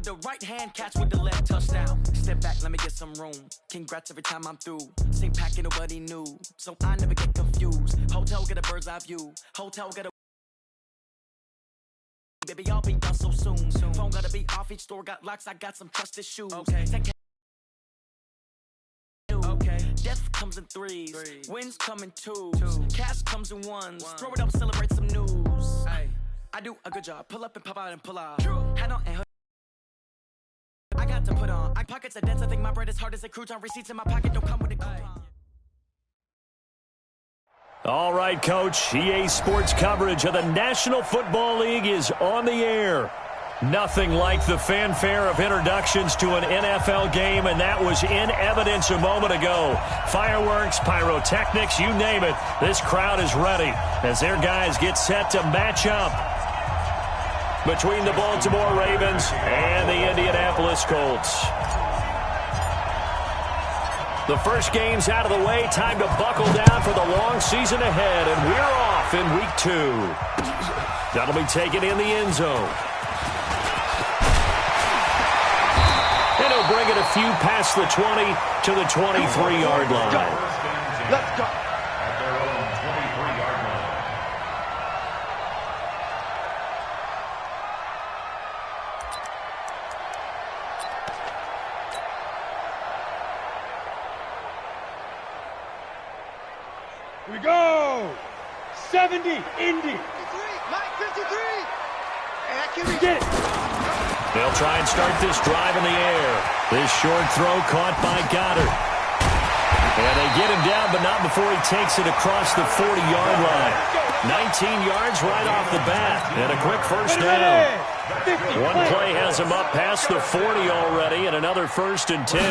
with the right hand, catch with the left, touchdown. Step back, let me get some room. Congrats every time I'm through. Same packet, nobody knew, so I never get confused. Hotel, get a bird's eye view. Hotel, get a baby, I'll be done so soon. Phone gotta be off, each store got locks, I got some trusted shoes. Okay. Death comes in threes. Wins come in twos. Cash comes in ones. Throw it up, celebrate some news. I do a good job. Pull up and pop out and pull out. Hat on and hood. I got to put on. I pockets are dense. I think my bread is hard as a crouton. Receipts in my pocket don't come with a coupon. All right, Coach. EA Sports coverage of the National Football League is on the air. Nothing like the fanfare of introductions to an NFL game, and that was in evidence a moment ago. Fireworks, pyrotechnics, you name it. This crowd is ready as their guys get set to match up between the Baltimore Ravens and the Indianapolis Colts. The first game's out of the way. Time to buckle down for the long season ahead, and we're off in Week 2. That'll be taken in the end zone. And he'll bring it a few past the 20 to the 23-yard line. Let's go. At their own 23-yard line. Here we go. 70, Indy. 53, Mike, 53. And that can be Get it. They'll try and start this drive in the air. This short throw caught by Goddard. And they get him down, but not before he takes it across the 40-yard line. 19 yards right off the bat, and a quick first down. One play has him up past the 40 already, and another 1st and 10.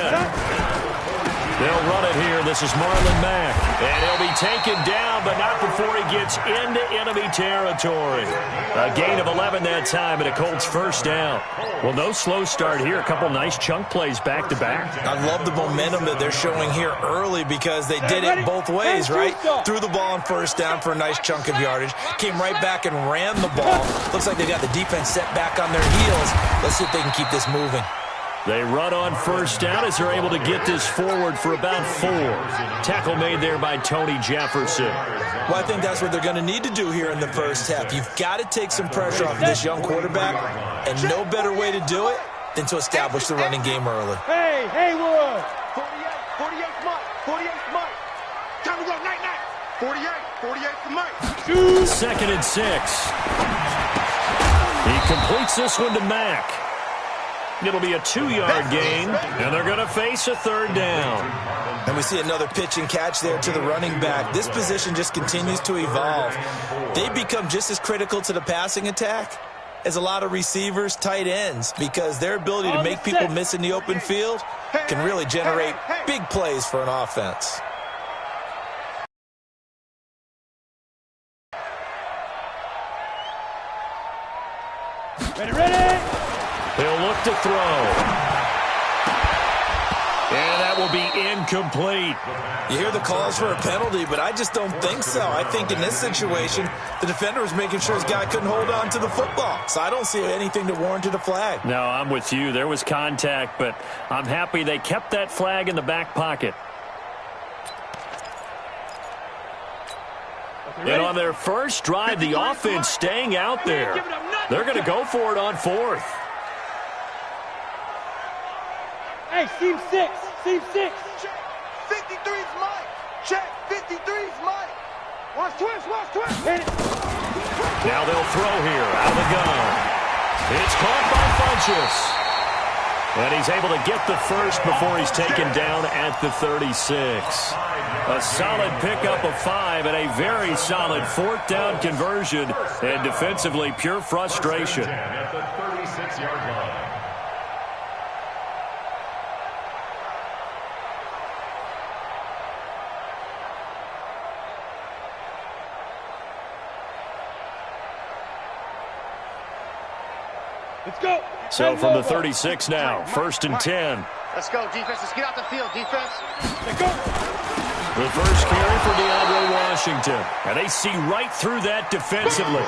They'll run it here. This is Marlon Mack. And he'll be taken down, but not before he gets into enemy territory. A gain of 11 that time, and a Colts first down. Well, no slow start here. A couple nice chunk plays back-to-back. I love the momentum that they're showing here early because they did it both ways, right? Threw the ball on first down for a nice chunk of yardage. Came right back and ran the ball. Looks like they got the defense set back on their heels. Let's see if they can keep this moving. They run on first down as they're able to get this forward for about 4. Tackle made there by Tony Jefferson. Well, I think that's what they're going to need to do here in the first half. You've got to take some pressure off of this young quarterback, and no better way to do it than to establish the running game early. Hey, Haywood. 48, Mike. 48, Mike. Time to go, night. 48 for Mike. 2nd and 6. He completes this one to Mack. It'll be a 2-yard gain, and they're going to face a 3rd down. And we see another pitch and catch there to the running back. This position just continues to evolve. They become just as critical to the passing attack as a lot of receivers, tight ends, because their ability to make people miss in the open field can really generate big plays for an offense. Ready. He'll look to throw. And that will be incomplete. You hear the calls for a penalty, but I just don't think so. I think in this situation, the defender was making sure his guy couldn't hold on to the football. So I don't see anything that warranted a flag. No, I'm with you. There was contact, but I'm happy they kept that flag in the back pocket. And on their first drive, the offense staying out there. They're going to go for it on 4th. Hey, seam 6. 53's Mike. Check. 53's Mike. Watch twist. Hit it. Now they'll throw here out of the gun. It's caught by Funchess. And he's able to get the first before he's taken down at the 36. A solid pickup of 5 and a very solid 4th down conversion. And defensively, pure frustration. At the 36-yard line. Let's go. So from the 36 now, 1st and 10. Let's go, defense. Let's get out the field, defense. Let's go. The first carry for DeAndre Washington. And they see right through that defensively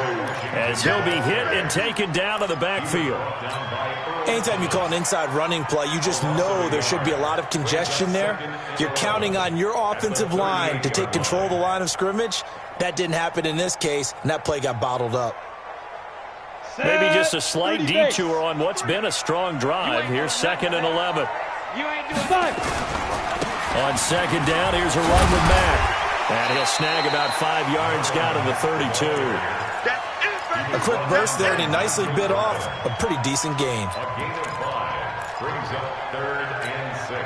as he'll be hit and taken down to the backfield. Anytime you call an inside running play, you just know there should be a lot of congestion there. You're counting on your offensive line to take control of the line of scrimmage. That didn't happen in this case, and that play got bottled up. Maybe just a slight detour on what's been a strong drive. Here's 2nd and 11. You ain't doing fine. On 2nd down, here's a run with Mack. And he'll snag about 5 yards down to the 32. A quick burst there, and he nicely bit off a pretty decent gain. A gain of 5 brings up 3rd and 6.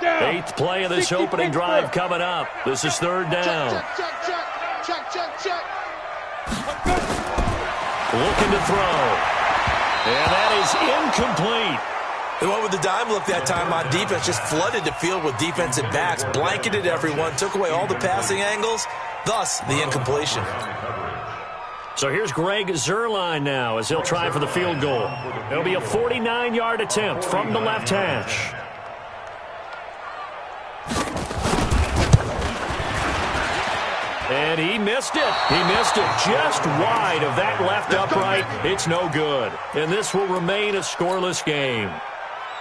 Down. 8th play of this opening drive coming up. This is 3rd down. Check. Looking to throw. And that is incomplete. They went with the dime look that time on defense, just flooded the field with defensive backs, blanketed everyone, took away all the passing angles, thus the incompletion. So here's Greg Zuerlein now as he'll try for the field goal. It'll be a 49-yard attempt from the left hash. And he missed it. He missed it just wide of that left upright. It's no good. And this will remain a scoreless game.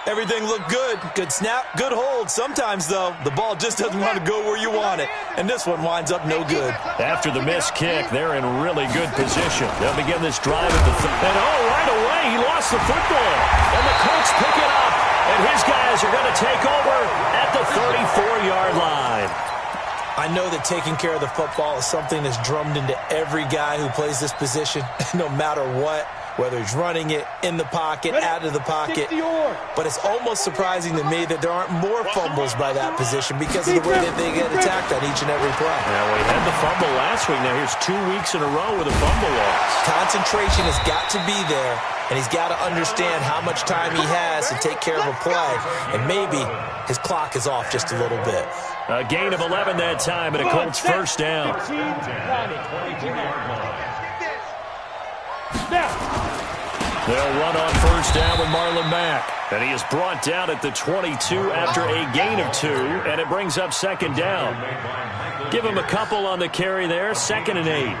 Everything looked good. Good snap, good hold. Sometimes, though, the ball just doesn't want to go where you want it. And this one winds up no good. After the missed kick, they're in really good position. They'll begin this drive at the and right away, he lost the football. And the Colts pick it up. And his guys are going to take over at the 34-yard line. I know that taking care of the football is something that's drummed into every guy who plays this position, no matter what, whether he's running it, in the pocket, out of the pocket. But it's almost surprising to me that there aren't more fumbles by that position because of the way that they get attacked on each and every play. Now, we had the fumble last week. Now, here's 2 weeks in a row with a fumble loss. Concentration has got to be there, and he's got to understand how much time he has to take care of a play, and maybe his clock is off just a little bit. A gain of 11 that time, and a Colts first down. They'll run on first down with Marlon Mack. And he is brought down at the 22 after a gain of 2, and it brings up 2nd down. Give him a couple on the carry there, 2nd and 8.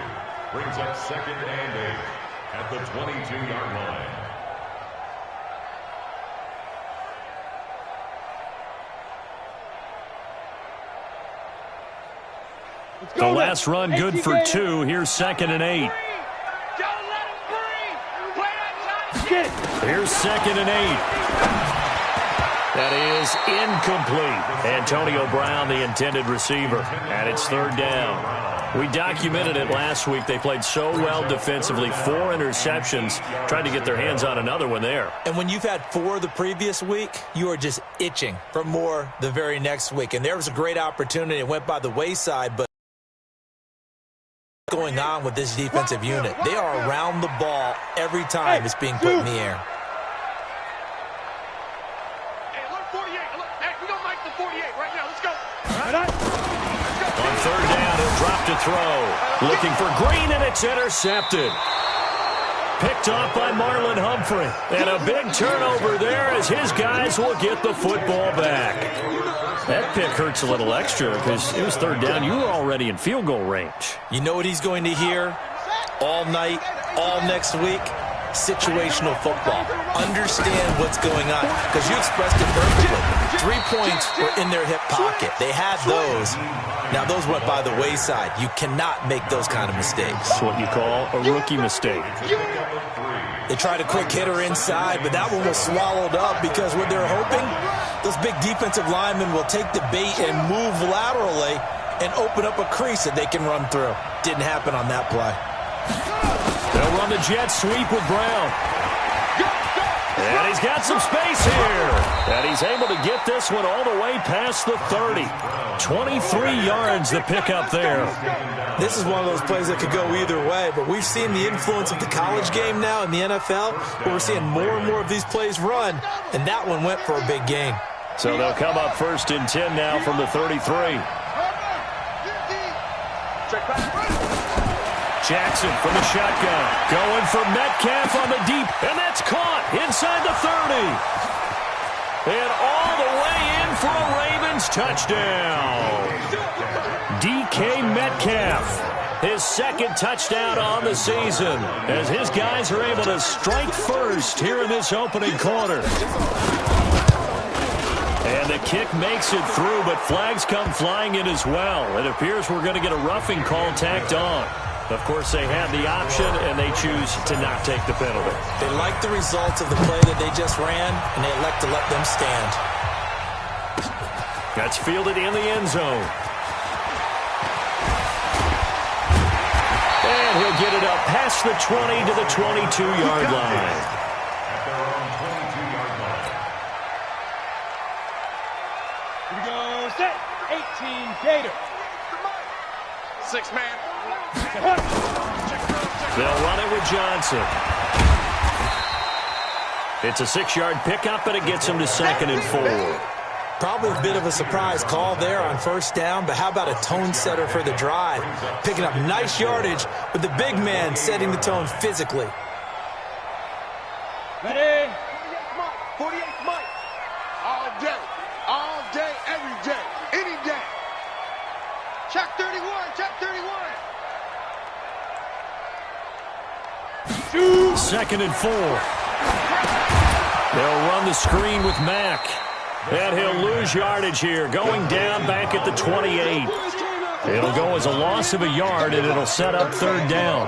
Brings up 2nd and 8 at the 22-yard line. The last run good for 2. Here's 2nd and 8. Here's 2nd and 8. That is incomplete. Antonio Brown, the intended receiver. And it's 3rd down. We documented it last week. They played so well defensively. 4 interceptions. Tried to get their hands on another one there. And when you've had 4 the previous week, you are just itching for more the very next week. And there was a great opportunity. It went by the wayside, but going on with this defensive unit. They are around the ball every time it's being put in the air. Hey, look, 48. Look, hey, we don't like the 48 right now. Let's go. On 3rd down, he'll drop to throw. Looking for Green, and it's intercepted. Picked off by Marlon Humphrey. And a big turnover there as his guys will get the football back. That pick hurts a little extra because it was 3rd down. You were already in field goal range. You know what he's going to hear all night, all next week? Situational football. Understand what's going on. Because you expressed it perfectly. 3 points were in their hip pocket. They had those. Now, those went by the wayside. You cannot make those kind of mistakes. That's what you call a rookie mistake. They tried a quick hitter inside, but that one was swallowed up because what they're hoping, those big defensive linemen will take the bait and move laterally and open up a crease that they can run through. Didn't happen on that play. They'll run the jet sweep with Brown. And he's got some space here. And he's able to get this one all the way past the 30. 23 yards the pickup there. This is one of those plays that could go either way, but we've seen the influence of the college game now in the NFL, where we're seeing more and more of these plays run, and that one went for a big gain. So they'll come up 1st and 10 now from the 33. Jackson from the shotgun. Going for Metcalf on the deep, and that's caught. inside the 30. And all the way in for a Ravens touchdown. DK Metcalf, his second touchdown on the season, as his guys are able to strike first here in this opening quarter. And the kick makes it through, but flags come flying in as well. It appears we're going to get a roughing call tacked on. Of course, they have the option, and they choose to not take the penalty. They like the results of the play that they just ran, and they elect to let them stand. That's fielded in the end zone. And he'll get it up past the 20 to the 22-yard line. At their own 22-yard line. Here we go, set, 18, Gator. 6 man. They'll run it with Johnson. It's a 6-yard pickup, and it gets him to 2nd and 4. Probably a bit of a surprise call there on first down, but how about a tone setter for the drive? Picking up nice yardage with the big man setting the tone physically. Ready? 48 Mike. All day, every day, any day. Check 31, check 31. 2nd and 4. They'll run the screen with Mack. And he'll lose yardage here, going down back at the 28. It'll go as a loss of a yard, and it'll set up 3rd down.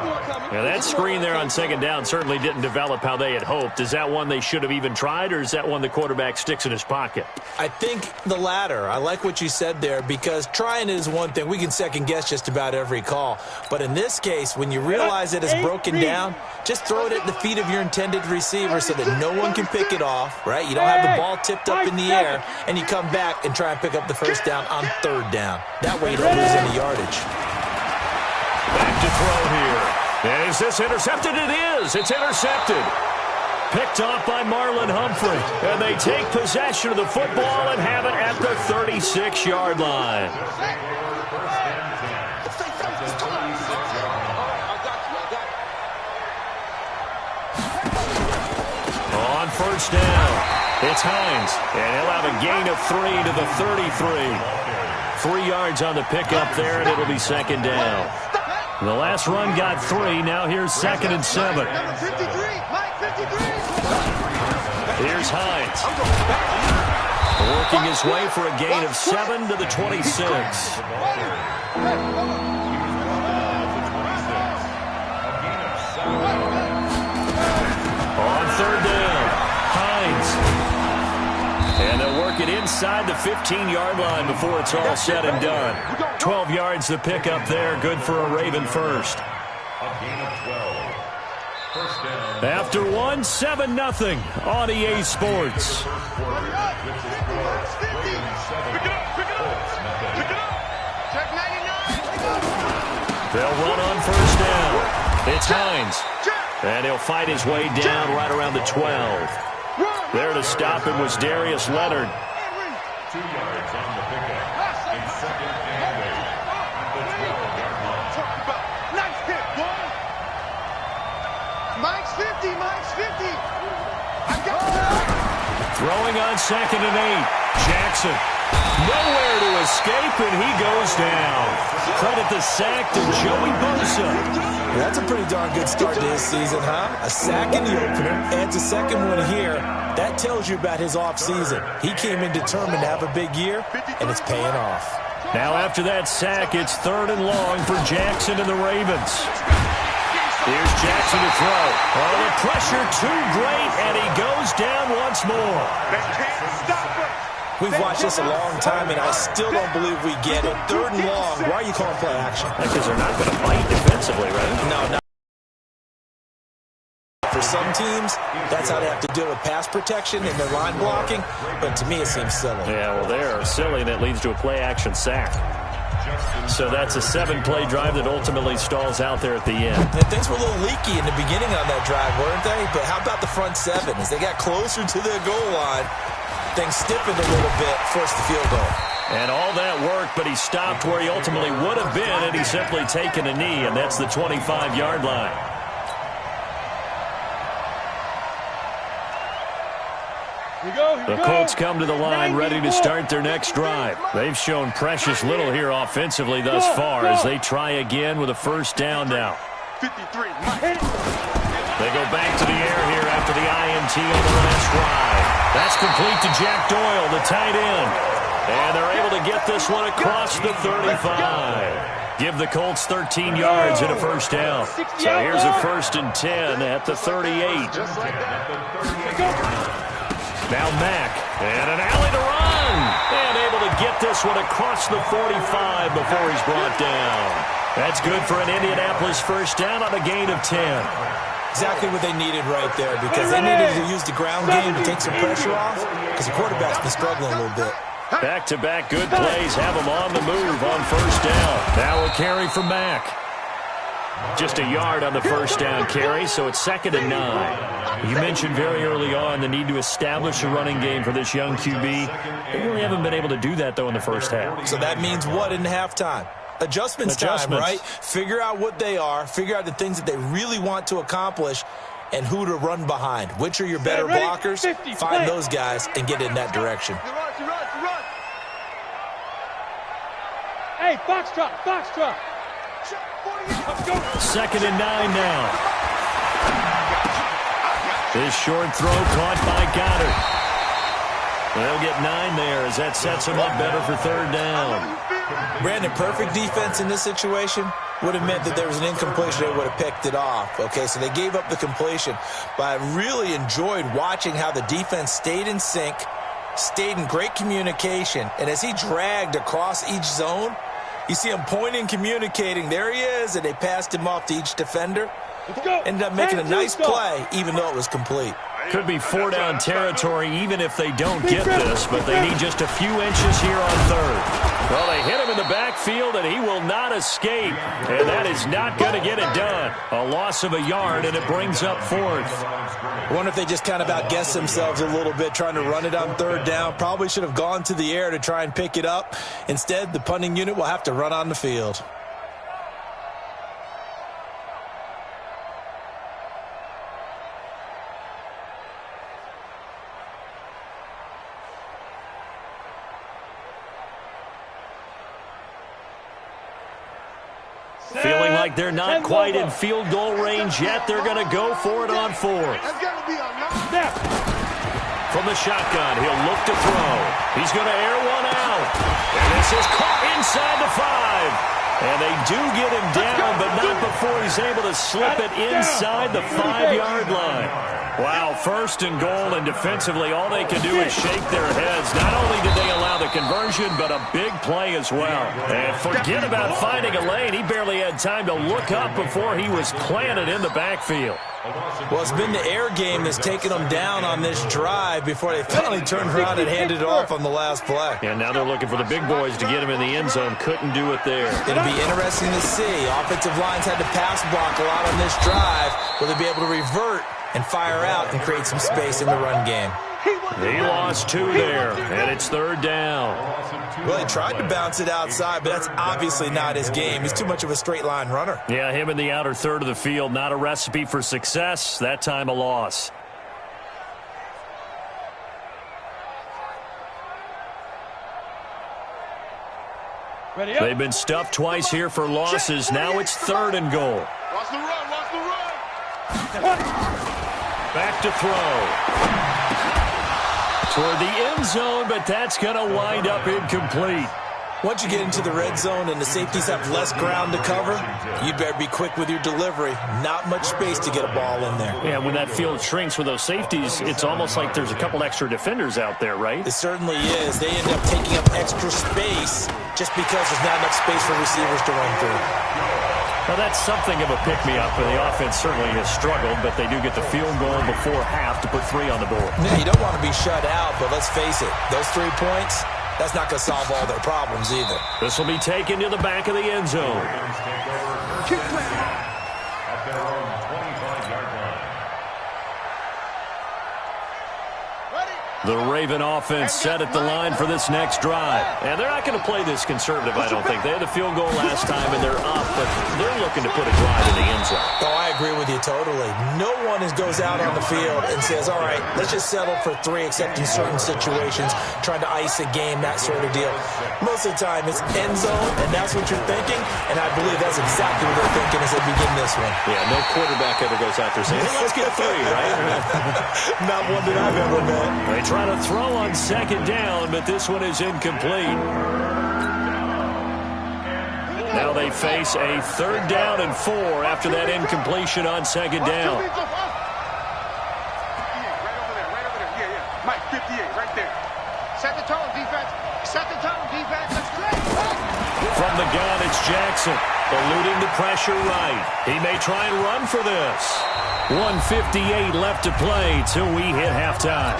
Now, that screen there on 2nd down certainly didn't develop how they had hoped. Is that one they should have even tried, or is that one the quarterback sticks in his pocket? I think the latter. I like what you said there, because trying is one thing. We can second-guess just about every call. But in this case, when you realize it is broken down, just throw it at the feet of your intended receiver so that no one can pick it off, right? You don't have the ball tipped up in the air, and you come back and try and pick up the first down on 3rd down. That way you don't lose any yardage. Back to throw here. Is this intercepted? It is. It's intercepted. Picked off by Marlon Humphrey. And they take possession of the football and have it at the 36-yard line. On first down, it's Hines. And he'll have a gain of 3 to the 33. 3 yards on the pickup there, and it'll be 2nd down. The last run got 3. Now here's 2nd and 7. Here's Hines. Working his way for a gain of 7 to the 26. On 3rd down, Hines. And they'll work it inside the 15-yard line before it's all said and done. 12 yards to pick up there. Good for a Raven first. A gain of 12. First down. After one, 7-0 on EA Sports. They'll run on first down. It's Hines. And he'll fight his way down right around the 12. There to stop him was Darius Leonard. 2 yards on the pickup. In 2nd and 8 at the 12-yard line. Nice hit, boy. Mike's 50, Mike's 50. I got it. Throwing on 2nd and 8. Jackson. Nowhere to escape, and he goes down. Credit the sack to Joey Bosa. That's a pretty darn good start to his season, huh? A sack in the opener, adds a second one here. That tells you about his offseason. He came in determined to have a big year, and it's paying off. Now after that sack, it's 3rd and long for Jackson and the Ravens. Here's Jackson to throw. Oh, the pressure too great, and he goes down once more. They can't stop us. We've watched this a long time, and I still don't believe we get it. 3rd and long. Why are you calling play action? Because they're not going to fight defensively, right? No, not. For some teams, that's how they have to deal with pass protection and their line blocking. But to me, it seems silly. Yeah, well, they're silly, and it leads to a play-action sack. So that's a 7-play drive that ultimately stalls out there at the end. And things were a little leaky in the beginning on that drive, weren't they? But how about the front 7? As they got closer to the goal line, things stiffened a little bit, forced the field goal. And all that worked, but he stopped where he ultimately would have been, and he's simply taken a knee, and that's the 25-yard line. The Colts come to the line ready to start their next drive. They've shown precious little here offensively thus far as they try again with a first down now. 53. They go back to the air here after the INT on the last drive. That's complete to Jack Doyle, the tight end. And they're able to get this one across the 35. Give the Colts 13 yards and a first down. So here's a 1st and 10 at the 38. Now Mack, and an alley to run. And able to get this one across the 45 before he's brought down. That's good for an Indianapolis first down on a gain of 10. Exactly what they needed right there, because they needed to use the ground game to take some pressure off, because the quarterback's been struggling a little bit. Back-to-back good plays have them on the move on first down. Now a carry from Mack. Just a yard on the first down carry, so it's 2nd and 9. You mentioned very early on the need to establish a running game for this young QB. They really haven't been able to do that, though, in the first half. So that means what in halftime? Adjustments time, right? Figure out what they are, figure out the things that they really want to accomplish, and who to run behind. Which are your better blockers? Find those guys and get in that direction. Hey, Foxtrot, Foxtrot. 2nd and 9 now. This short throw caught by Goddard. They'll get 9 there as that sets them up better for 3rd down. Brandon, perfect defense in this situation would have meant that there was an incompletion. They would have picked it off. Okay, so they gave up the completion. But I really enjoyed watching how the defense stayed in sync, stayed in great communication, and as he dragged across each zone, you see him pointing, communicating. There he is, and they passed him off to each defender. Ended up making a nice play, even though it was complete. Could be 4-down territory even if they don't get this, but they need just a few inches here on 3rd. Well, they hit him in the backfield, and he will not escape, and that is not going to get it done. A loss of a yard, and it brings up 4th. I wonder if they just kind of outguessed themselves a little bit trying to run it on 3rd down. Probably should have gone to the air to try and pick it up. Instead, the punting unit will have to run on the field. Feeling like they're not quite in field goal range yet, they're going to go for it on 4th. From the shotgun, he'll look to throw. He's going to air one out. And this is caught inside the 5. And they do get him down, but not before he's able to slip it inside the 5-yard line. Wow, 1st and goal, and defensively all they can do is shake their heads. Not only did they allow the conversion, but a big play as well. And forget about finding a lane. He barely had time to look up before he was planted in the backfield. Well, it's been the air game that's taken them down on this drive before they finally turned around and handed it off on the last play. And now they're looking for the big boys to get him in the end zone. Couldn't do it there. It'll be interesting to see. Offensive lines had to pass block a lot on this drive. Will they be able to revert and fire out and create some space in the run game? He lost 2 there, and it's 3rd down. Well, he tried to bounce it outside, but that's obviously not his game. He's too much of a straight-line runner. Yeah, him in the outer 3rd of the field, not a recipe for success. That time a loss. They've been stuffed twice here for losses. Now it's 3rd and goal. Watch the run, watch the run. Back to throw. Toward the end zone, but that's going to wind up incomplete. Once you get into the red zone and the safeties have less ground to cover, you'd better be quick with your delivery. Not much space to get a ball in there. Yeah, when that field shrinks with those safeties, it's almost like there's a couple extra defenders out there, right? It certainly is. They end up taking up extra space just because there's not enough space for receivers to run through. Well, that's something of a pick-me-up, and the offense certainly has struggled, but they do get the field goal before half to put 3 on the board. Yeah, you don't want to be shut out, but let's face it, those 3 points, that's not going to solve all their problems either. This will be taken to the back of the end zone. At their own 25-yard line. Ready? The Raven offense set at the line for this next drive. And they're not going to play this conservative, I don't think. They had a field goal last time, and they're up, but they're looking to put a drive in the end zone. Oh, I agree with you totally. No one goes out on the field and says, all right, let's just settle for 3, except in certain situations, trying to ice a game, that sort of deal. Most of the time, it's end zone, and that's what you're thinking, and I believe that's exactly what they're thinking as they begin this one. Yeah, no quarterback ever goes out there saying, hey, let's get 3, right? Not one that I've ever met. They try to throw on second down, but this one is incomplete. Now they face a 3rd down and 4 after that incompletion on second down. Right over there. Yeah. Mike, 58, right there. Set the tone, defense. Set the tone, defense. Let's play. From the gun, it's Jackson, eluding the pressure right. He may try and run for this. 1:58 left to play till we hit halftime.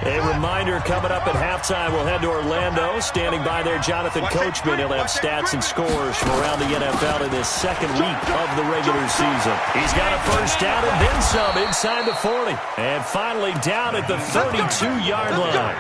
A reminder coming up at halftime, we'll head to Orlando. Standing by there, Jonathan Coachman. He'll have stats and scores from around the NFL in this second week of the regular season. He's got a first down and then some inside the 40. And finally down at the 32-yard line.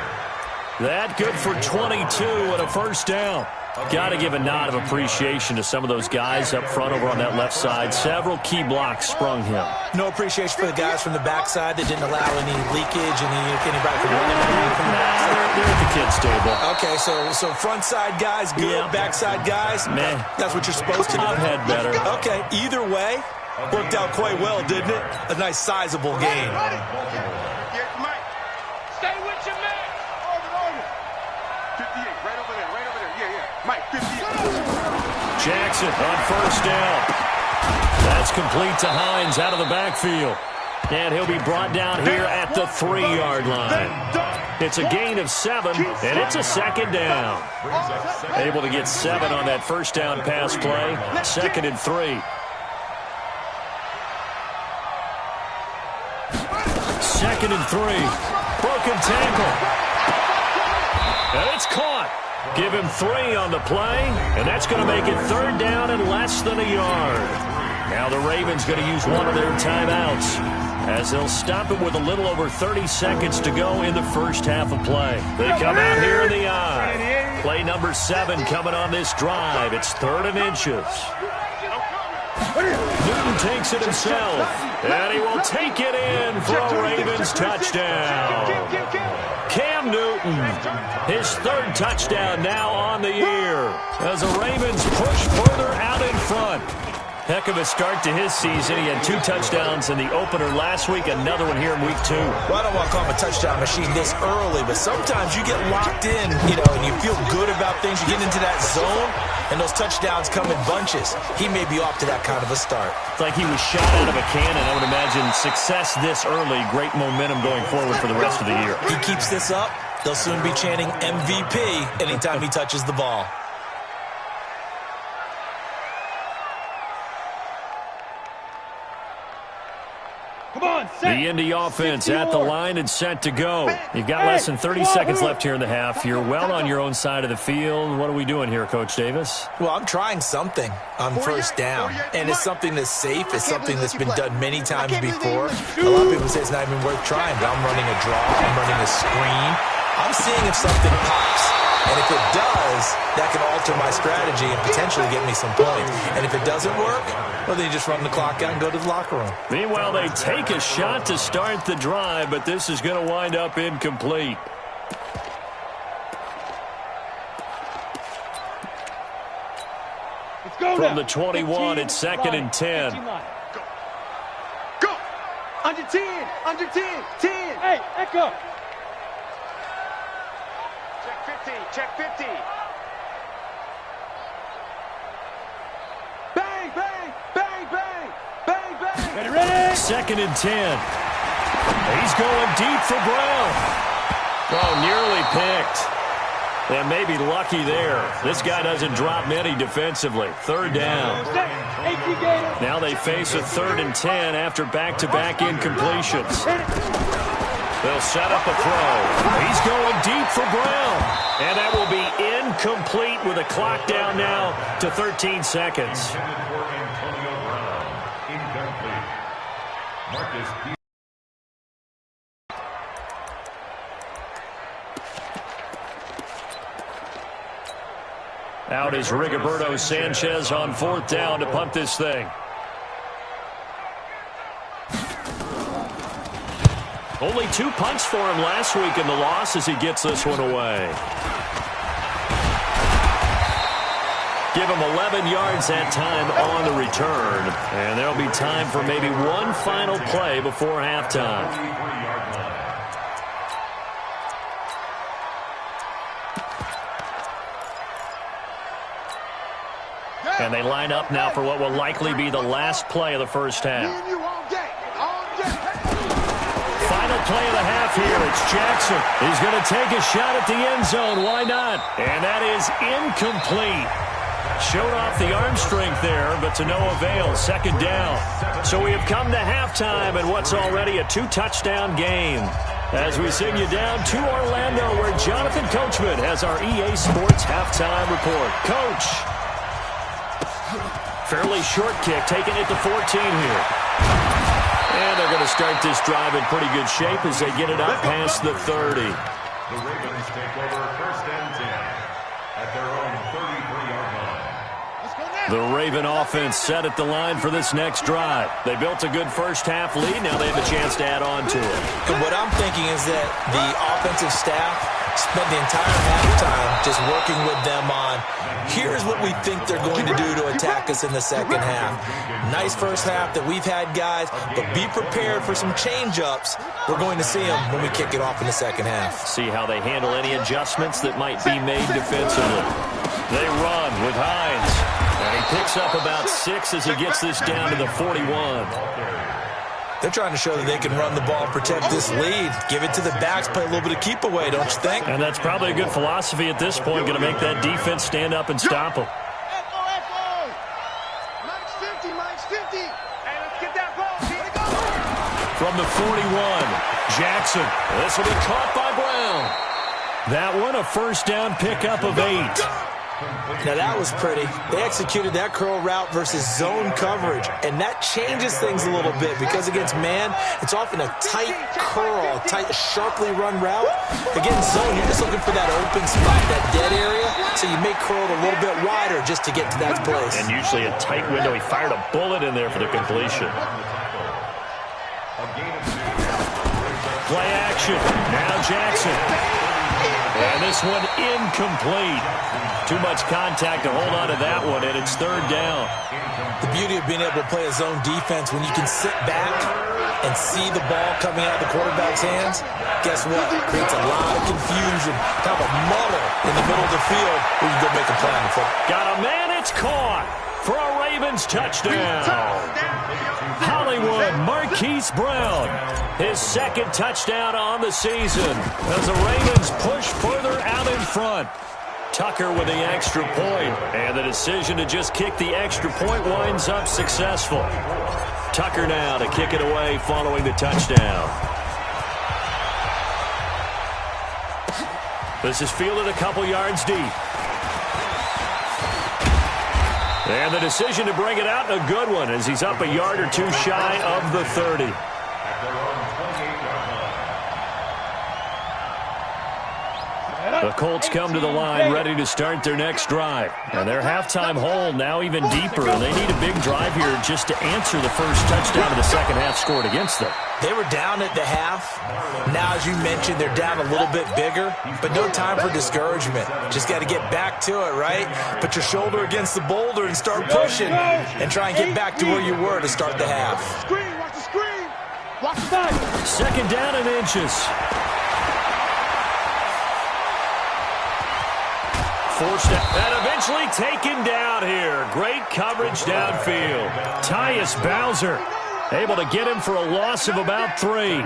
That good for 22 and a first down. Got to give a nod of appreciation to some of those guys up front over on that left side. Several key blocks sprung him. No appreciation for the guys from the backside that didn't allow any leakage, anybody from running from the backside. They're at the kids' table. Okay, so front side guys, good. Yeah. Backside guys, man, that's what you're supposed to do. I've had better. Okay, either way, worked out quite well, didn't it? A nice sizable game. Yeah, Mike. Stay with your man. Order. 58, right over there. Yeah. Mike, 58. Jackson on first down. That's complete to Hines out of the backfield. And he'll be brought down here at the 3-yard line. It's a gain of 7, and it's a second down. Able to get 7 on that first down pass play. 2nd and 3. 2nd and 3. Broken tackle. And it's caught. Give him 3 on the play, and that's going to make it 3rd down and less than a yard. Now the Ravens going to use one of their timeouts as they'll stop it with a little over 30 seconds to go in the first half of play. They come out here in the eye. Play number 7 coming on this drive. It's 3rd and inches. Newton takes it himself, and he will take it in for a Ravens touchdown. Cam Newton, his 3rd touchdown now on the year as the Ravens push further out in front. Heck of a start to his season. He had 2 touchdowns in the opener last week, another one here in week 2. Well, I don't want to call him a touchdown machine this early, but sometimes you get locked in, and you feel good about things. You get into that zone, and those touchdowns come in bunches. He may be off to that kind of a start. It's like he was shot out of a cannon. I would imagine success this early, great momentum going forward for the rest of the year. He keeps this up, they'll soon be chanting MVP anytime he touches the ball. The Indy offense at the line and set to go. You've got less than 30 seconds left here in the half. You're well on your own side of the field. What are we doing here, Coach Davis? Well, I'm trying something on first down, and it's something that's safe. It's something that's been done many times before. A lot of people say it's not even worth trying, but I'm running a draw. I'm running a screen. I'm seeing if something pops. And if it does, that can alter my strategy and potentially get me some points. And if it doesn't work, well, then you just run the clock out and go to the locker room. Meanwhile, they take a shot to start the drive, but this is going to wind up incomplete. From the 21, it's 2nd and 10. Go! Under 10! Under 10! 10! Hey, Echo! Check 50! Bang! Bang! Bang! Bang! Bang! Bang! Ready? 2nd and 10. He's going deep for Brown. Oh, nearly picked. And maybe lucky there. This guy doesn't drop many defensively. 3rd down. Now they face a 3rd and 10 after back-to-back incompletions. They'll set up a throw. He's going deep for Brown. And that will be incomplete with a clock down now to 13 seconds. Marcus P. Out is Rigoberto Sanchez on 4th down to punt this thing. Only 2 punts for him last week in the loss as he gets this one away. Give him 11 yards that time on the return. And there'll be time for maybe one final play before halftime. And they line up now for what will likely be the last play of the first half. Final play of the half here. It's Jackson. He's going to take a shot at the end zone. Why not? And that is incomplete. Showed off the arm strength there, but to no avail. 2nd down. So we have come to halftime in what's already a 2-touchdown game. As we sing you down to Orlando, where Jonathan Coachman has our EA Sports halftime report. Coach. Fairly short kick, taking it to 14 here. And they're going to start this drive in pretty good shape as they get it up past the 30. The Ravens take over 1st and 10 at their own 33-yard line. The Raven offense set at the line for this next drive. They built a good first half lead. Now they have a chance to add on to it. And what I'm thinking is that the offensive staff spent the entire halftime just working with them on, here's what we think they're going to do to attack us in the second half. Nice first half that we've had, guys, but be prepared for some change-ups. We're going to see them when we kick it off in the second half. See how they handle any adjustments that might be made defensively. They run with Hines. And he picks up about 6 as he gets this down to the 41. They're trying to show that they can run the ball and protect this lead. Give it to the backs, play a little bit of keep away, don't you think? And that's probably a good philosophy at this point, going to make that defense stand up and stop them. From the 41, Jackson. This will be caught by Brown. That one, a first down pickup of 8. Now that was pretty. They executed that curl route versus zone coverage, and that changes things a little bit because against man, it's often a tight curl, tight, sharply run route. Against zone, you're just looking for that open spot, that dead area, so you may curl it a little bit wider just to get to that place. And usually a tight window. He fired a bullet in there for the completion. Play action. Now Jackson. And this one incomplete. Too much contact to hold on to that one, and it's 3rd down. The beauty of being able to play a zone defense when you can sit back and see the ball coming out of the quarterback's hands, guess what? It creates a lot of confusion, kind of a muddle in the middle of the field where you go make a play on the football. Got a man, it's caught for a Ravens touchdown. Hollywood Marquise Brown, his 2nd touchdown on the season as the Ravens push further out in front. Tucker with the extra point, and the decision to just kick the extra point winds up successful. Tucker now to kick it away following the touchdown. This is fielded a couple yards deep. And the decision to bring it out, a good one, as he's up a yard or 2 shy of the 30. The Colts come to the line ready to start their next drive. And their halftime hole now even deeper, and they need a big drive here just to answer the first touchdown of the second half scored against them. They were down at the half. Now, as you mentioned, they're down a little bit bigger, but no time for discouragement. Just got to get back to it, right? Put your shoulder against the boulder and start pushing and try and get back to where you were to start the half. Screen, watch the screen. Watch the side. 2nd down and inches. Forced out and eventually taken down here. Great coverage downfield. Tyus Bowser able to get him for a loss of about 3.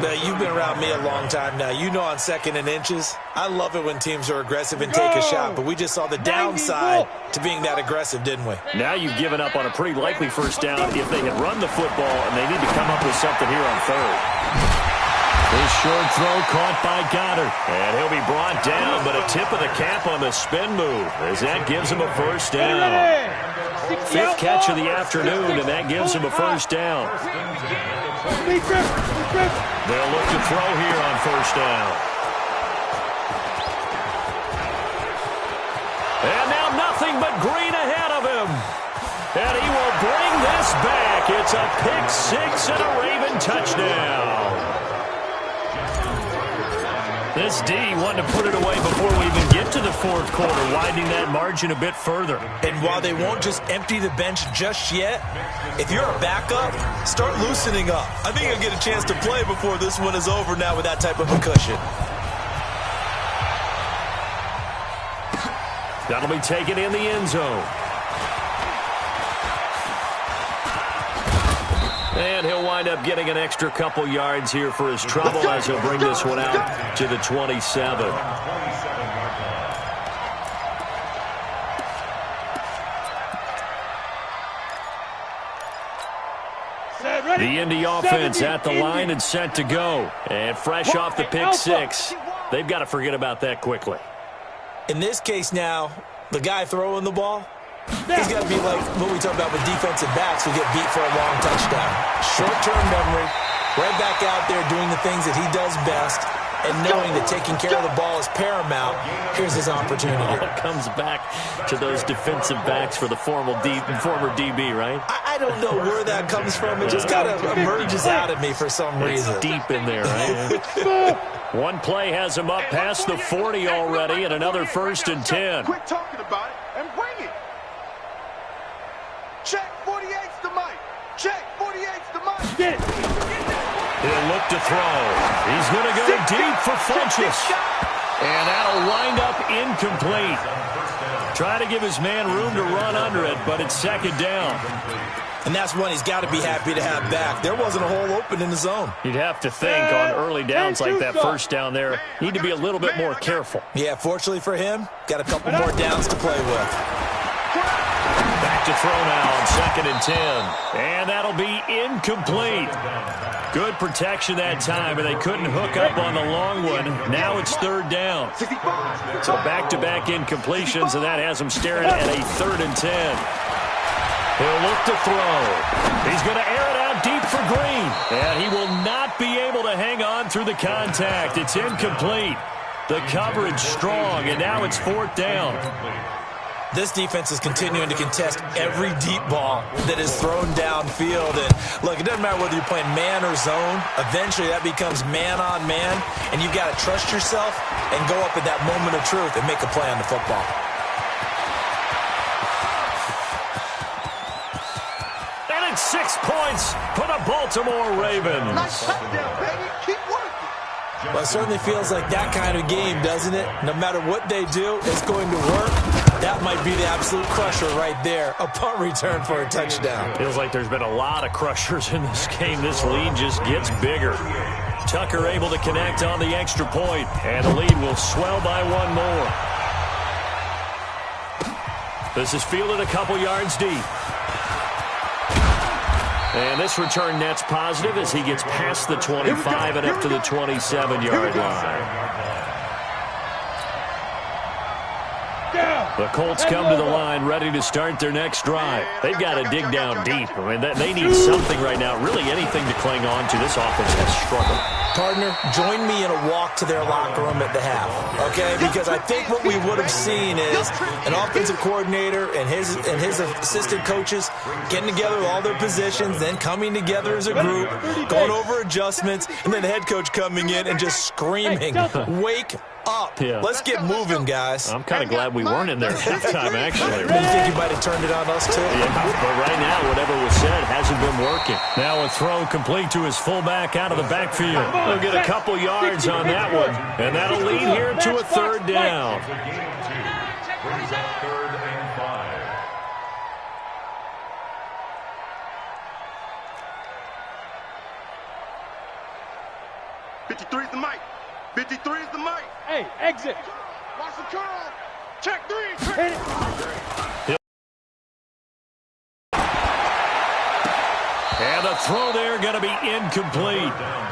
Now, you've been around me a long time now. You know on 2nd and inches, I love it when teams are aggressive and take a shot, but we just saw the downside to being that aggressive, didn't we? Now you've given up on a pretty likely first down if they had run the football, and they need to come up with something here on 3rd. His short throw caught by Goddard. And he'll be brought down, but a tip of the cap on the spin move as that gives him a first down. Fifth catch of the afternoon, and that gives him a first down. They'll look to throw here on first down. And now nothing but green ahead of him. And he will bring this back. It's a pick six and a Raven touchdown. This D wanted to put it away before we even get to the fourth quarter, widening that margin a bit further. And while they won't just empty the bench just yet, if you're a backup, start loosening up. I think you'll get a chance to play before this one is over now with that type of a cushion. That'll be taken in the end zone. And he'll wind up getting an extra couple yards here for his trouble as he'll bring this one out to the 27. The Indy offense at the line and set to go. And fresh off the pick six, they've got to forget about that quickly. In this case now, the guy throwing the ball, he's got to be like what we talk about with defensive backs who get beat for a long touchdown. Short-term memory, right back out there doing the things that he does best, and knowing that taking care of the ball is paramount. Here's his opportunity. It comes back to those defensive backs for the former DB, right? I don't know where that comes from. It just kind of emerges out of me for some reason. It's deep in there, right? One play has him up past the 40 already, and another 1st and 10. Quit talking about it and bring it. Check 48's the mic. Check 48's the mic. Get it. He'll look to throw. He's going to go deep for Funchess. And that'll wind up incomplete. Try to give his man room to run under it, but it's second down. And that's one he's got to be happy to have back. There wasn't a hole open in the zone. You'd have to think on early downs like that first down there, need to be a little bit more careful. Yeah, fortunately for him, got a couple more downs to play with. Back to throw now on 2nd and 10. And that'll be incomplete. Good protection that time, and they couldn't hook up on the long one. Now it's 3rd down. So back-to-back incompletions, and that has them staring at a 3rd and 10. He'll look to throw. He's going to air it out deep for Green. And he will not be able to hang on through the contact. It's incomplete. The coverage strong, and now it's 4th down. This defense is continuing to contest every deep ball that is thrown downfield. And look, it doesn't matter whether you're playing man or zone. Eventually, that becomes man on man, and you've got to trust yourself and go up at that moment of truth and make a play on the football. And it's 6 points for the Baltimore Ravens. Nice touchdown, baby. Keep working. Well, it certainly feels like that kind of game, doesn't it? No matter what they do, it's going to work. That might be the absolute crusher right there. A punt return for a touchdown. Feels like there's been a lot of crushers in this game. This lead just gets bigger. Tucker able to connect on the extra point, and the lead will swell by one more. This is fielded a couple yards deep. And this return net's positive as he gets past the 25 and up to the 27-yard line. The Colts come to the line ready to start their next drive. They've got to dig down deep. I mean, they need something right now, really anything to cling on to. This offense has struggled. Partner, join me in a walk to their locker room at the half, okay? Because I think what we would have seen is an offensive coordinator and his assistant coaches getting together with all their positions, then coming together as a group, going over adjustments, and then the head coach coming in and just screaming, wake up. Yeah. Let's get moving, guys. I'm kind of glad we weren't in there at halftime, actually. You think you might have turned it on us, too? Yeah, but right now, whatever was said hasn't been working. Now a throw complete to his fullback out of the backfield. He'll get a couple yards on that one, and that'll lead here to a 3rd down. Brings up 3rd and 5. '53's the mic. 53 is the mic. Hey, exit. Watch the curl. Check 3. Hit it. And And the throw there going to be incomplete.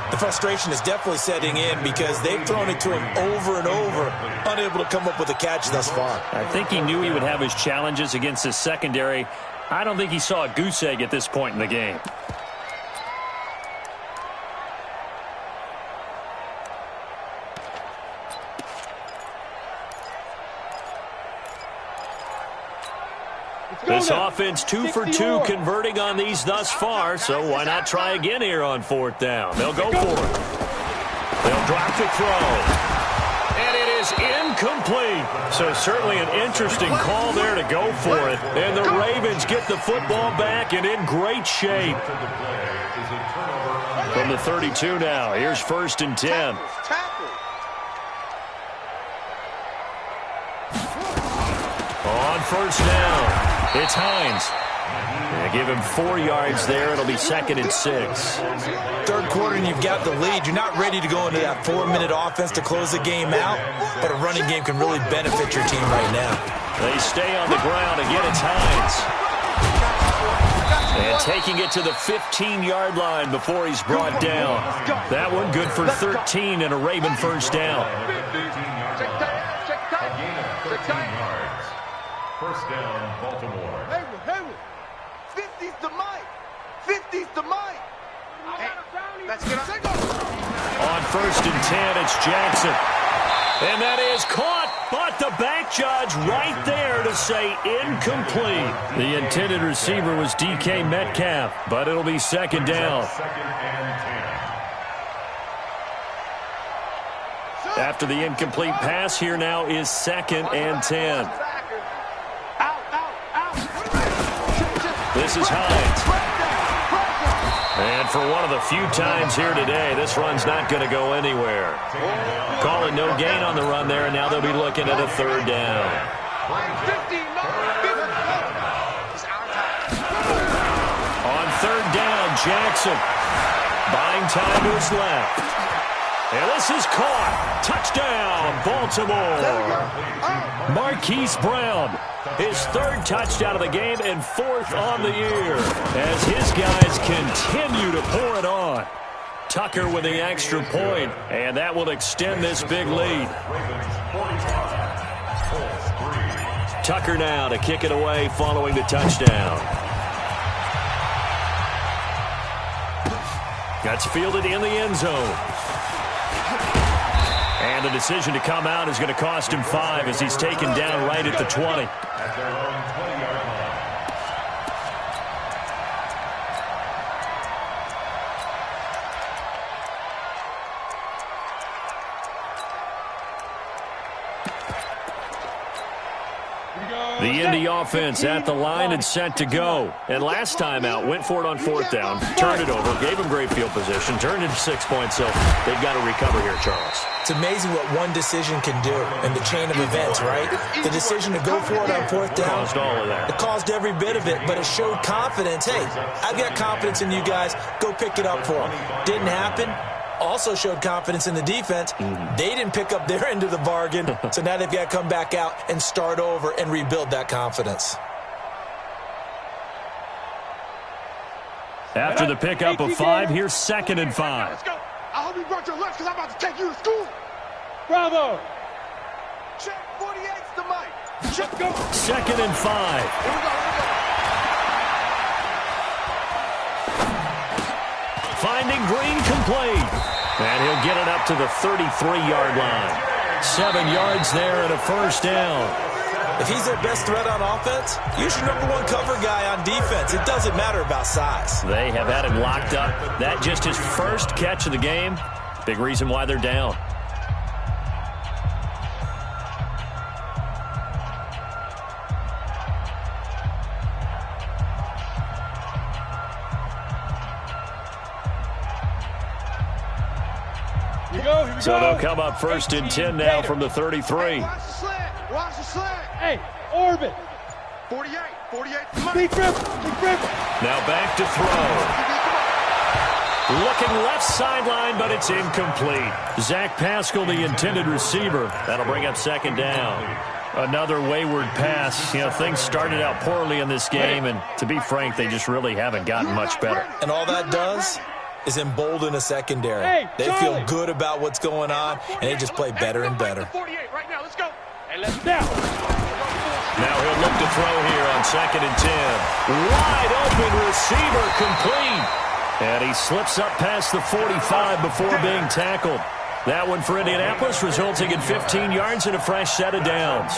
The frustration is definitely setting in because they've thrown it to him over and over, unable to come up with a catch thus far. I think he knew he would have his challenges against his secondary. I don't think he saw a goose egg at this point in the game. This offense 2 for 2 converting on these thus far, so why not try again here on 4th down? They'll go for it. They'll drop the throw. And it is incomplete. So certainly an interesting call there to go for it. And the Ravens get the football back and in great shape. From the 32 now, here's 1st and 10. On 1st down. It's Hines. Give him 4 yards there. It'll be 2nd and 6. Third quarter and you've got the lead. You're not ready to go into that 4-minute offense to close the game out, but a running game can really benefit your team right now. They stay on the ground. Again, it's Hines. And taking it to the 15-yard line before he's brought down. That one good for 13 and a Raven 1st down. Yards. 1st down, Baltimore. Haywood. 50's the mic. 50's the mic. Hey, let's get on 1st and 10, it's Jackson. And that is caught, but the back judge right there to say incomplete. The intended receiver was DK Metcalf, but it'll be 2nd down. 2nd and 10. After the incomplete pass, here now is 2nd and 10. This is Hines. And for one of the few times here today, this run's not going to go anywhere. Calling no gain on the run there, and now they'll be looking at a 3rd down. On 3rd down, Jackson. Buying time to his left. And this is caught. Touchdown, Baltimore. Marquise Brown, his 3rd touchdown of the game and 4th on the year as his guys continue to pour it on. Tucker with the extra point, and that will extend this big lead. Tucker now to kick it away following the touchdown. That's fielded in the end zone. And the decision to come out is going to cost him 5 as he's taken down right at the 20. At their own 20-yard line. The Indy offense at the line and set to go. And last time out, went for it on 4th down, turned it over, gave him great field position, turned into 6 points, so they've got to recover here, Charles. It's amazing what one decision can do in the chain of events, right? The decision to go for it on 4th down. Caused all of that. It caused every bit of it, but it showed confidence. Hey, I've got confidence in you guys. Go pick it up for them. Didn't happen. Also showed confidence in the defense. They didn't pick up their end of the bargain, so now they've got to come back out and start over and rebuild that confidence. After the pickup of 5, here's 2nd and 5. Let's go. I hope you brought your lunch because I'm about to take you to school. Bravo. Check 48's the mic. Check go. 2nd and 5. Here we go. Finding Green complete. And he'll get it up to the 33-yard line. 7 yards there and a 1st down. If he's their best threat on offense, use your #1 cover guy on defense. It doesn't matter about size. They have had him locked up. That just his 1st catch of the game. Big reason why they're down. So they'll come up 1st and 10 now from the 33. Watch the slant. Watch the slant. Hey, orbit. 48. Big grip. Now back to throw. Looking left sideline, but it's incomplete. Zach Pascal, the intended receiver. That'll bring up 2nd down. Another wayward pass. You know, things started out poorly in this game, and to be frank, they just really haven't gotten much better. And all that does is embolden a secondary. They feel good about what's going on, and they just play better and better. Now he'll look to throw here on 2nd and 10. Wide open receiver complete. And he slips up past the 45 before being tackled. That one for Indianapolis, resulting in 15 yards and a fresh set of downs.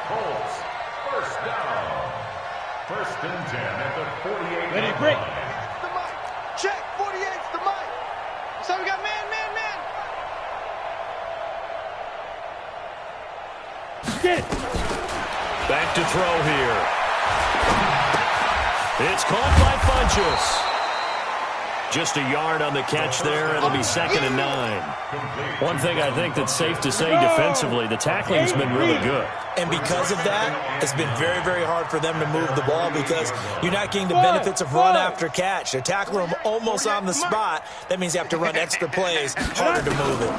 Colts, first down. 1st and 10 at the 48. Ready, break. The mic. Check. 48's the mic. So we got man. Get it. Back to throw here. It's caught by Funchess. Just a yard on the catch there. It'll be 2nd and 9. One thing I think that's safe to say defensively, the tackling's been really good. And because of that, it's been very, very hard for them to move the ball because you're not getting the benefits of run after catch. They're tackling them almost on the spot. That means you have to run extra plays, harder to move it.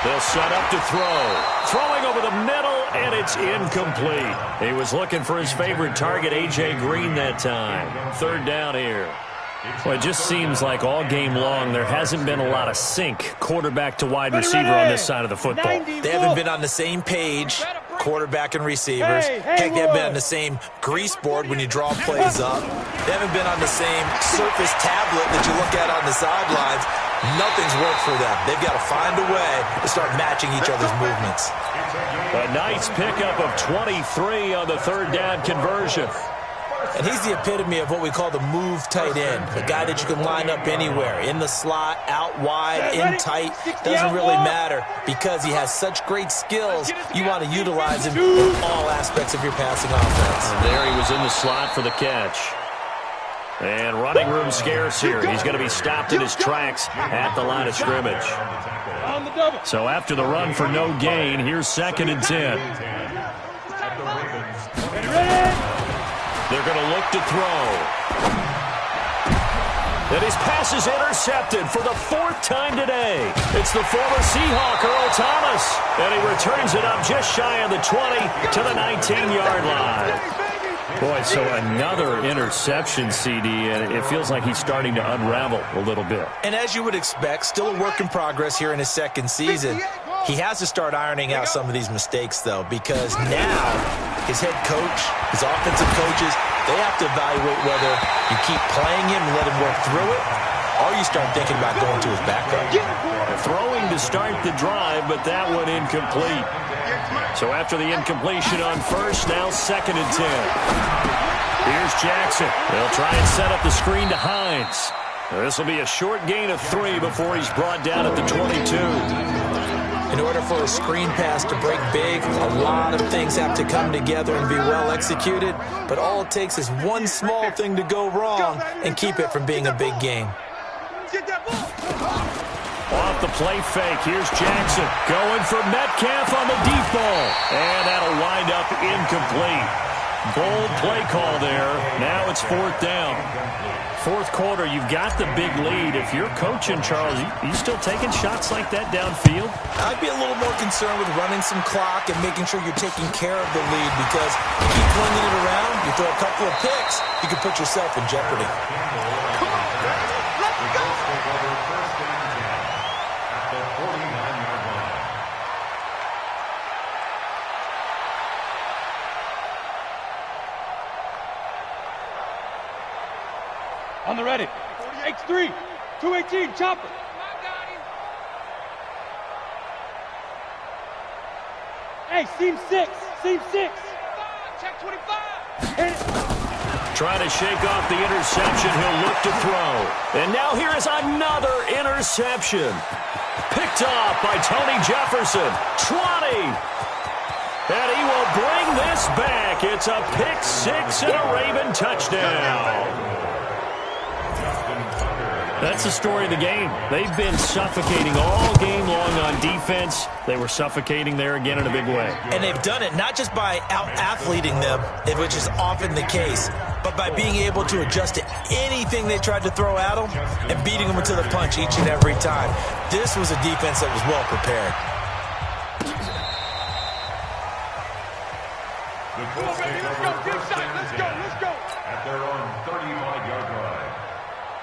They'll set up to throw. Throwing over the middle, and it's incomplete. He was looking for his favorite target, A.J. Green, that time. 3rd down here. Well, it just seems like all game long there hasn't been a lot of sync quarterback to wide receiver on this side of the football. They haven't been on the same page, quarterback and receivers. Heck, they haven't been on the same grease board when you draw plays up. They haven't been on the same surface tablet that you look at on the sidelines. Nothing's worked for them. They've got to find a way to start matching each other's movements. A nice pickup of 23 on the 3rd down conversion. And he's the epitome of what we call the move tight end, a guy that you can line up anywhere, in the slot, out wide, in tight. Doesn't really matter because he has such great skills. You want to utilize him in all aspects of your passing offense. And there he was in the slot for the catch. And running room scarce here. He's going to be stopped in his tracks at the line of scrimmage. So after the run for no gain, here's 2nd and 10. They're going to look to throw. And his pass is intercepted for the 4th time today. It's the former Seahawk, Earl Thomas. And he returns it up just shy of the 20 to the 19-yard line. Boy, so another interception, CD, and it feels like he's starting to unravel a little bit. And as you would expect, still a work in progress here in his 2nd season. He has to start ironing out some of these mistakes, though, because now his head coach, his offensive coaches, they have to evaluate whether you keep playing him and let him work through it, or you start thinking about going to his backup. Throwing to start the drive, but that one incomplete. So after the incompletion on 1st, now 2nd and 10. Here's Jackson. They'll try and set up the screen to Hines. This will be a short gain of 3 before he's brought down at the 22. In order for a screen pass to break big, a lot of things have to come together and be well executed, but all it takes is one small thing to go wrong and keep it from being a big game. Off the play fake, here's Jackson going for Metcalf on the deep ball, and that'll wind up incomplete. Bold play call there. Now it's 4th down. 4th quarter, you've got the big lead. If you're coaching, Charles, you still taking shots like that downfield? I'd be a little more concerned with running some clock and making sure you're taking care of the lead because you keep flinging it around, you throw a couple of picks, you can put yourself in jeopardy. Come on, let's go. On the ready. X3. 218. Chopper. Hey, seam 6. Seam 6. Check 25. Hit it. Trying to shake off the interception. He'll look to throw. And now here is another interception. Picked off by Tony Jefferson. 20. And he will bring this back. It's a pick 6 and a Raven touchdown. That's the story of the game. They've been suffocating all game long on defense. They were suffocating there again in a big way. And they've done it not just by out-athleting them, which is often the case, but by being able to adjust to anything they tried to throw at them and beating them to the punch each and every time. This was a defense that was well prepared. At their own 35-yard line.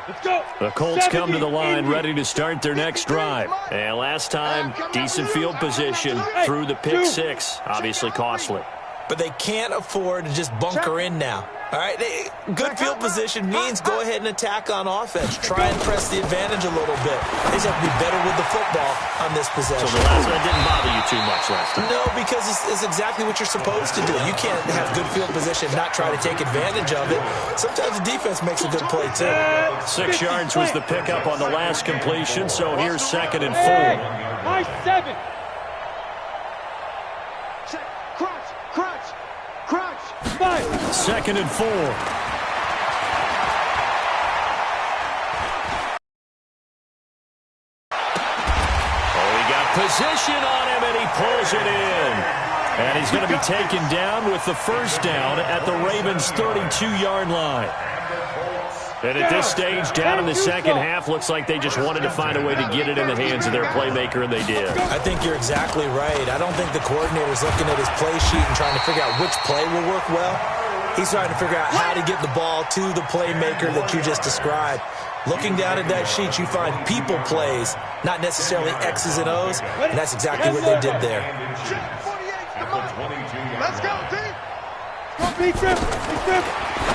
Let's go. The Colts come to the line ready to start their next drive. And last time, decent field position through the pick six. Obviously costly. But they can't afford to just bunker in now. All right, good field position means go ahead and attack on offense. Try and press the advantage a little bit. They just have to be better with the football on this possession. So the last one didn't bother you too much last time? No, because it's exactly what you're supposed to do. You can't have good field position and not try to take advantage of it. Sometimes the defense makes a good play, too. 6 yards was the pickup on the last completion, so here's 2nd and 4. Nice 7. Crunch. 5. 2nd and 4. Position on him, and he pulls it in. And he's going to be taken down with the first down at the Ravens' 32-yard line. And at this stage, down in the second half, looks like they just wanted to find a way to get it in the hands of their playmaker, and they did. I think you're exactly right. I don't think the coordinator's looking at his play sheet and trying to figure out which play will work well. He's trying to figure out how to get the ball to the playmaker that you just described. Looking down at that sheet, you find people plays, not necessarily X's and O's, and that's exactly what they did there. Let's go, team.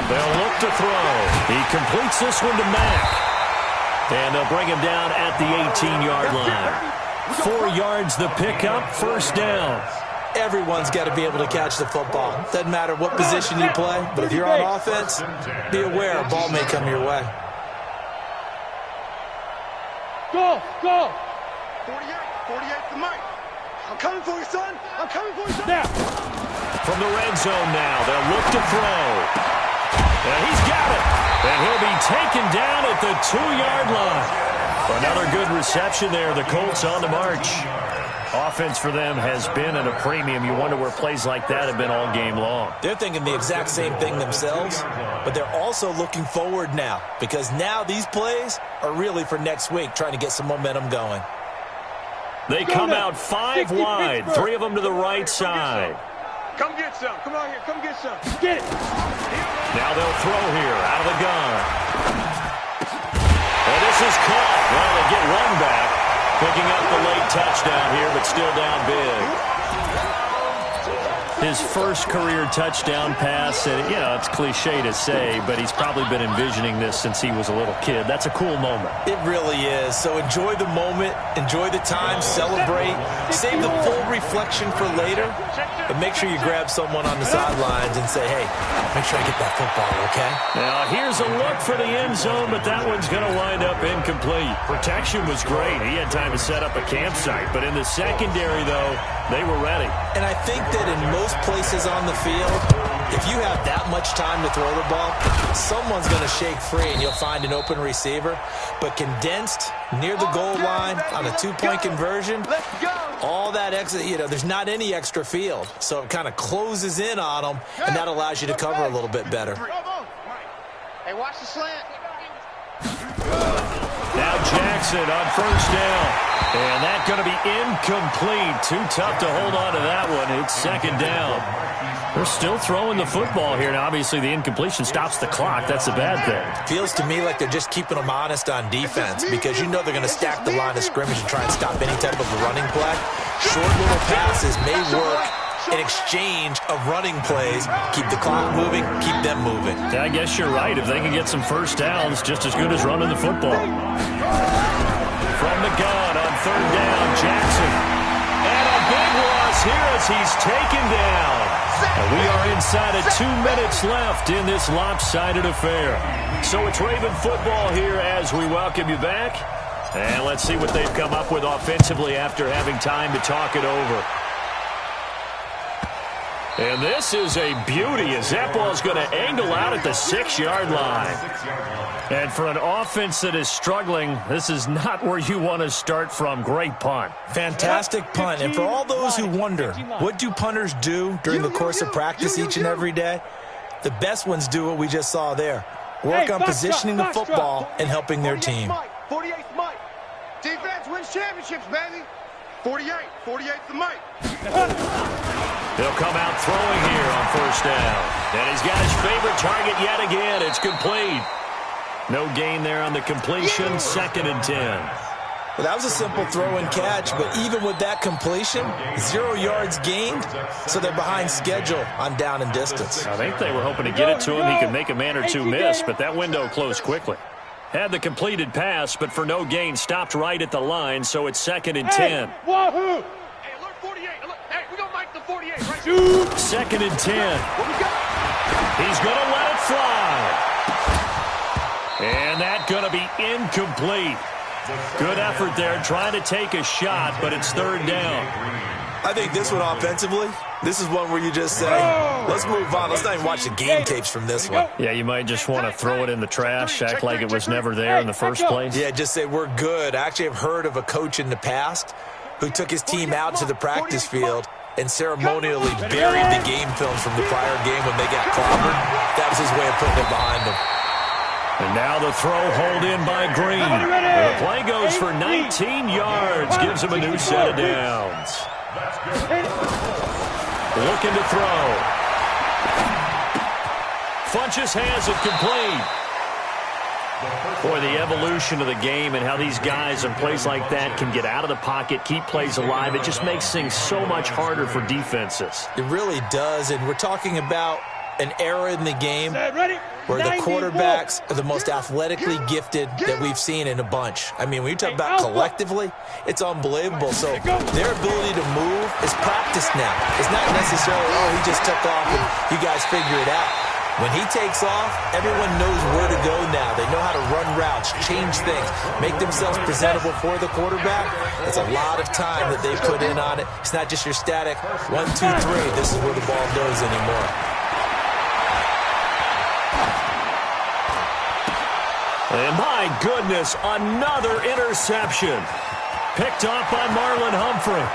They'll look to throw. He completes this one to Mack. And they'll bring him down at the 18-yard line. 4 yards the pickup, first down. Everyone's got to be able to catch the football. Doesn't matter what position you play, but if you're on offense, be aware a ball may come your way. Go. 48 to Mike. I'm coming for you, son. Now. From the red zone now, they'll look to throw. And he's got it. And he'll be taken down at the 2-yard line. Another good reception there. The Colts on the march. Offense for them has been at a premium. You wonder where plays like that have been all game long. They're thinking the exact same thing themselves, but they're also looking forward now because now these plays are really for next week, trying to get some momentum going. They come out 5 wide, 3 of them to the right side. Come get some. Come on here. Come get some. Get it. Now they'll throw here out of the gun. And this is caught. Well, they get one back. Picking up the late touchdown here, but still down big. His first career touchdown pass, and it's cliche to say, but he's probably been envisioning this since he was a little kid. That's a cool moment. It really is. So enjoy the moment, enjoy the time, celebrate, save the full reflection for later, and make sure you grab someone on the sidelines and say, hey, make sure I get that football, okay? Now, here's a look for the end zone, but that one's going to wind up incomplete. Protection was great. He had time to set up a campsite, but in the secondary, though, they were ready. And I think that in most places on the field, if you have that much time to throw the ball, someone's going to shake free and you'll find an open receiver. But condensed near the goal line on a 2-point conversion, all that extra, there's not any extra field. So it kind of closes in on them, and that allows you to cover a little bit better. Hey, watch the slant. Now Jackson on first down. And that's going to be incomplete. Too tough to hold on to that one. It's second down. They're still throwing the football here. Now, obviously, the incompletion stops the clock. That's a bad thing. Feels to me like they're just keeping them honest on defense because they're going to stack the line of scrimmage and try and stop any type of a running play. Short little passes may work in exchange of running plays. Keep the clock moving, keep them moving. I guess you're right. If they can get some first downs, just as good as running the football. From the gun on third down, Jackson. And a big loss here as he's taken down. And we are inside of 2 minutes left in this lopsided affair. So it's Raven football here as we welcome you back. And let's see what they've come up with offensively after having time to talk it over. And this is a beauty as that ball is going to angle out at the 6-yard line. And for an offense that is struggling, this is not where you want to start from. Great punt. Fantastic punt. And for all those who wonder, what do punters do during the course of practice each and every day? The best ones do what we just saw there. Work on positioning the football and helping their team. 48th Mike. Defense wins championships, baby. 48 the Mike. He'll come out throwing here on first down. And he's got his favorite target yet again. It's complete. No gain there on the completion. 2nd and 10. Well, that was a simple throw and catch, but even with that completion, 0 yards gained, so they're behind schedule on down and distance. I think they were hoping to get it to him. He could make a man or two miss, but that window closed quickly. Had the completed pass, but for no gain, stopped right at the line, so it's 2nd and 10. Wahoo! Hey, alert 48. Hey, we're going to make the 48, right? 2nd and 10. What we got? He's going to let it fly. And that's going to be incomplete. Good effort there, trying to take a shot, but it's 3rd down. I think this one offensively, this is one where you just say, let's move on. Let's not even watch the game tapes from this one. Yeah, you might just want to throw it in the trash, act like it was never there in the first place. Yeah, just say we're good. I actually have heard of a coach in the past who took his team out to the practice field and ceremonially buried the game films from the prior game when they got clobbered. That was his way of putting it behind them. And now the throw hauled in by Green. The play goes for 19 yards. Gives him a new set of downs. Looking to throw. Funchess has it complete. Boy, the evolution of the game and how these guys in plays like that can get out of the pocket, keep plays alive, it just makes things so much harder for defenses. It really does, and we're talking about an era in the game where the quarterbacks are the most athletically gifted that we've seen in a bunch. I mean, when you talk about collectively, it's unbelievable. So their ability to move is practiced now. It's not necessarily, oh, he just took off and you guys figure it out. When he takes off, everyone knows where to go now. They know how to run routes, change things, make themselves presentable for the quarterback. It's a lot of time that they put in on it. It's not just your static 1, 2, 3. This is where the ball goes anymore. And my goodness, another interception. Picked off by Marlon Humphrey.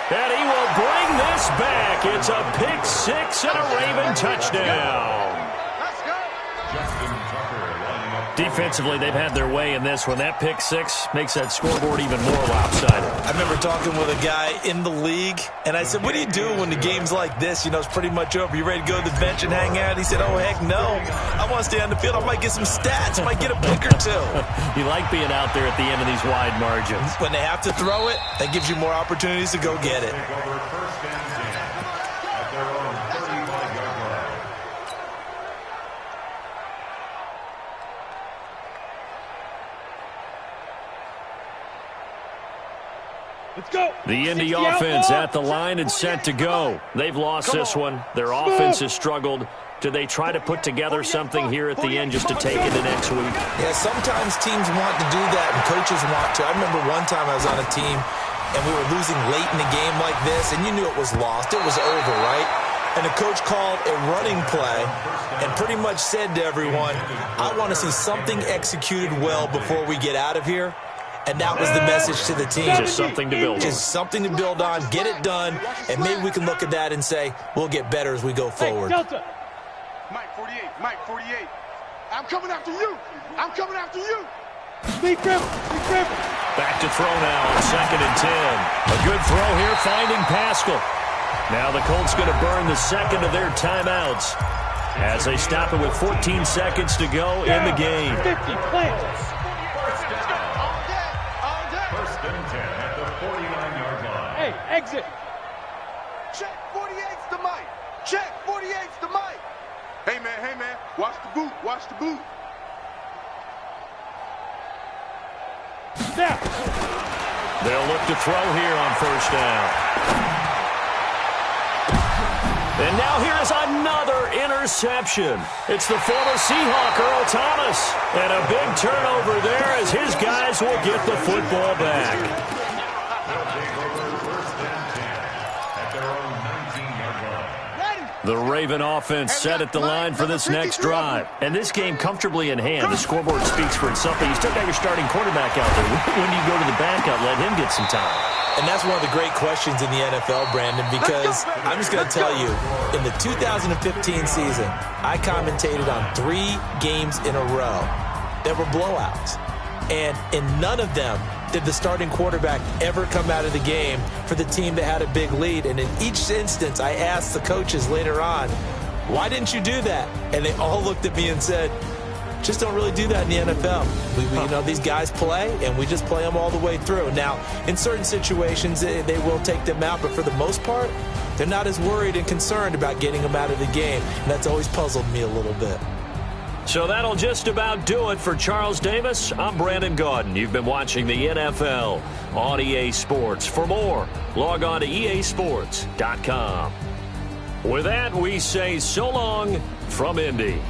And he will bring this back. It's a pick 6 and a Raven touchdown. Defensively, they've had their way in this one. That pick 6 makes that scoreboard even more lopsided. I remember talking with a guy in the league, and I said, what do you do when the game's like this? You know, it's pretty much over. You ready to go to the bench and hang out? He said, oh, heck no. I want to stay on the field. I might get some stats. I might get a pick or two. You like being out there at the end of these wide margins. When they have to throw it, that gives you more opportunities to go get it. Let's go. The Indy offense at the line and set to go. They've lost this one. Their offense has struggled. Do they try to put together something here at the end just to take into next week? Yeah, sometimes teams want to do that and coaches want to. I remember one time I was on a team and we were losing late in the game like this, and you knew it was lost. It was over, right? And the coach called a running play and pretty much said to everyone, I want to see something executed well before we get out of here. And that was the message to the team. Just something to build on. Just something to build on, get it done, and maybe we can look at that and say, we'll get better as we go forward. Mike 48, Mike 48. I'm coming after you. I'm coming after you. Big grip. Back to throw now on 2nd and 10. A good throw here, finding Pascal. Now the Colts going to burn the second of their timeouts as they stop it with 14 seconds to go in the game. 50 plants. First and 10 at the 49-yard line. Hey, exit. Check 48's the Mike. Check 48's the Mike. Hey, man. Watch the boot. Watch the boot. Snap. They'll look to throw here on first down. And now here is another interception. It's the former Seahawk, Earl Thomas. And a big turnover there as his guys will get the football back. The Raven offense set at the line for this next drive. And this game comfortably in hand. The scoreboard speaks for itself, but you still got your starting quarterback out there. When do you go to the backup, let him get some time? And that's one of the great questions in the NFL, Brandon, because I'm just going to tell you, in the 2015 season, I commentated on 3 games in a row that were blowouts. And in none of them did the starting quarterback ever come out of the game for the team that had a big lead. And in each instance, I asked the coaches later on, why didn't you do that? And they all looked at me and said, just don't really do that in the NFL. These guys play, and we just play them all the way through. Now, in certain situations, they will take them out, but for the most part, they're not as worried and concerned about getting them out of the game. And that's always puzzled me a little bit. So that'll just about do it for Charles Davis. I'm Brandon Gaudin. You've been watching the NFL on EA Sports. For more, log on to easports.com. With that, we say so long from Indy.